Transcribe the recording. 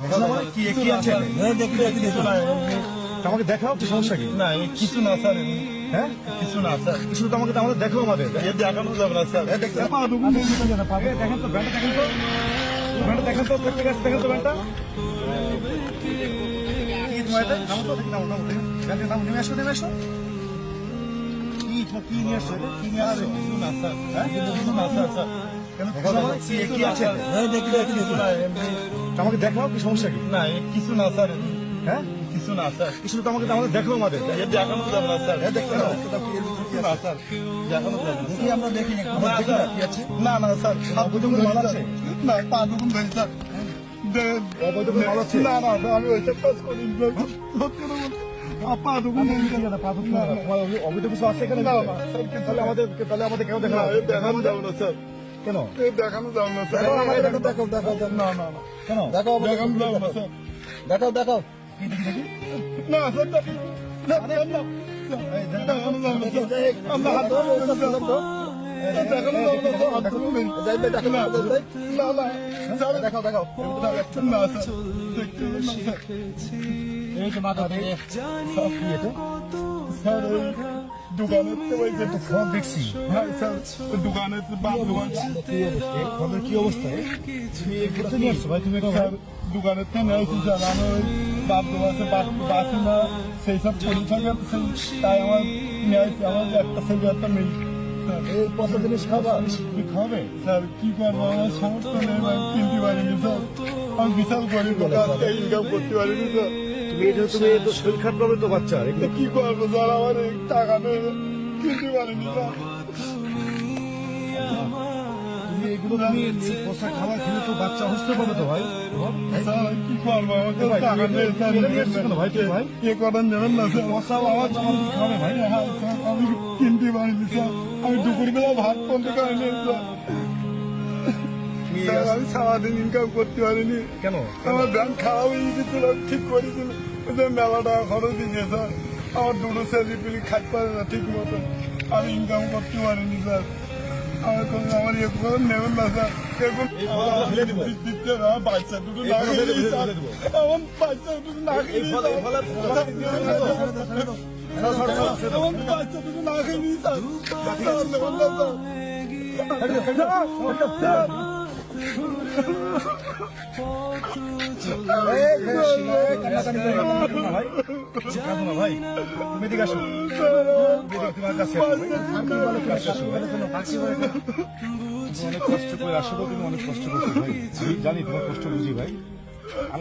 কি আছে? আমাকে দেখাও কি সমস্যা কি? না কিছু না স্যার, হ্যাঁ কিছু না স্যার, কিছু তো আমাকে আমাদের দেখাও আমাদের দেখানো যাবে না স্যার। দেখেন তো ব্যান্ডটা দেখেন তো ব্যান্ডটা দেখেন তো প্রত্যেক আছে দেখেন তো ব্যান্ডটা কি তোমার এটা নামো তো নামো নামো ব্যান্ডের নাম নেমে আসো কি নিয়ে আসছো এটা? কি নিয়ে আসছো? কিছু না স্যার, হ্যাঁ কিছু না স্যার, স্যার কেন কি আছে? আমাকে দেখাও কি সমস্যা কি? না কিছু না স্যার, হ্যাঁ কিছু না স্যার, কিছু তো আমাকে আমাদের দেখাও আমাদের দেখানো যাবে না স্যার। দেখতে না স্যার, দেখানো যাবে না। দেখি আমরা দেখি না না দেখি স্যার, না কি আছে না না স্যার, অবৈধ কোনো মাল আছে? না পা দুগুণ ধরে স্যার। অবৈধ কোনো মাল আছে? না না আমি ওইসব কাজ করি না। সত্যি কথা বলছি, পা দুগুণ ধরে অবৈধ কিছু আছে এখানে? না না স্যার, তাহলে আমাদের কেউ দেখা দেখানো যাবে না স্যার, কেন দেখানো যাবে না স্যার। দেখাও না না না, কেন দেখানো যাবে না স্যার। দেখাও কি দেখি না স্যার, দেখানো যাবে না স্যার। আমরা হাত ধরে দেখানো যাবে না স্যার, হাত ধরে নেই। না না স্যার, দেখাও না স্যার, দেখতে হবে না স্যার। এই তো মাথা থেকে সব কি এটা স্যার ওই দোকানের তো ওই যে ফোন দেখছি হ্যাঁ স্যার, ওই দোকানের তো বাপ দোকান এই ফোনের কি অবস্থা তুমি এগুলো নিয়ে আসছো ভাই তুমি এটা স্যার, দোকানের তো নিয়েছি স্যার। আমি ওই বাপ দোকানে বাসি না সেই সব পড়ে থাকে, তাই আমার নিয়েছি। আমার একটা ছেলে একটা মেয়ে স্যার। এই পচা জিনিস খাবা কি খাবে স্যার? কি করবো, আমার সামর্থ্য নেই, আমি কিনতে পারিনি স্যার। আমি বিশাল গরিব লোক, ইনকাম করতে পারিনি স্যার। তুমি তো শরীর খারাপ হবে তো বাচ্চা এগুলো কি করবো স্যার, আমার এই টাকা নেই, কিনতে পারিনি স্যার। তুমি এগুলো তুমি এই পচা খাবার খেলে তো বাচ্চা অসুস্থ পাবে তো ভাই স্যার কি করবো, আমার কাছে ভাই, টাকা নেই স্যার। এটা নিয়ে এসছো কেন ভাই তুমি ভাই কে করেন নেবেন না স্যার? পচা আমার জামা কি খাবে ভাই হ্যাঁ স্যার, আমি কিনতে পারিনি স্যার। আমি দুপুরবেলা ভাত বন্ধ করিনি স্যার। স্যার আমি সারাদিন ইনকাম করতে পারিনি। কেন আমার ব্যাংক খাওয়া হয়ে গেছিল, ঠিক করেছিল, মেলা টাকা খরচ দিয়ে স্যার। আমার দুটো ছেলে পিলি খাইতে পারে না ঠিক মতো, আমি ইনকাম করতে পারিনি স্যার। আমার ইয়ে করে নেবেন না স্যার। এখন ফেলে দিব। দিতে না, বাচ্চা দুটো না ফেলে খেয়ে দিব, স্যার। ফেলে দিব। আমার বাচ্চা দুটো না খেয়ে স্যার। আমার বাচ্চা দুটো না খেয়ে স্যার। স্যার নেবেন না স্যার। ভাই তুমি এদিকে আসো তোমার কাছে অনেক কষ্ট করে আসো তো তুমি অনেক কষ্ট করছো ভাই আমি জানি তোমার কষ্ট বুঝি ভাই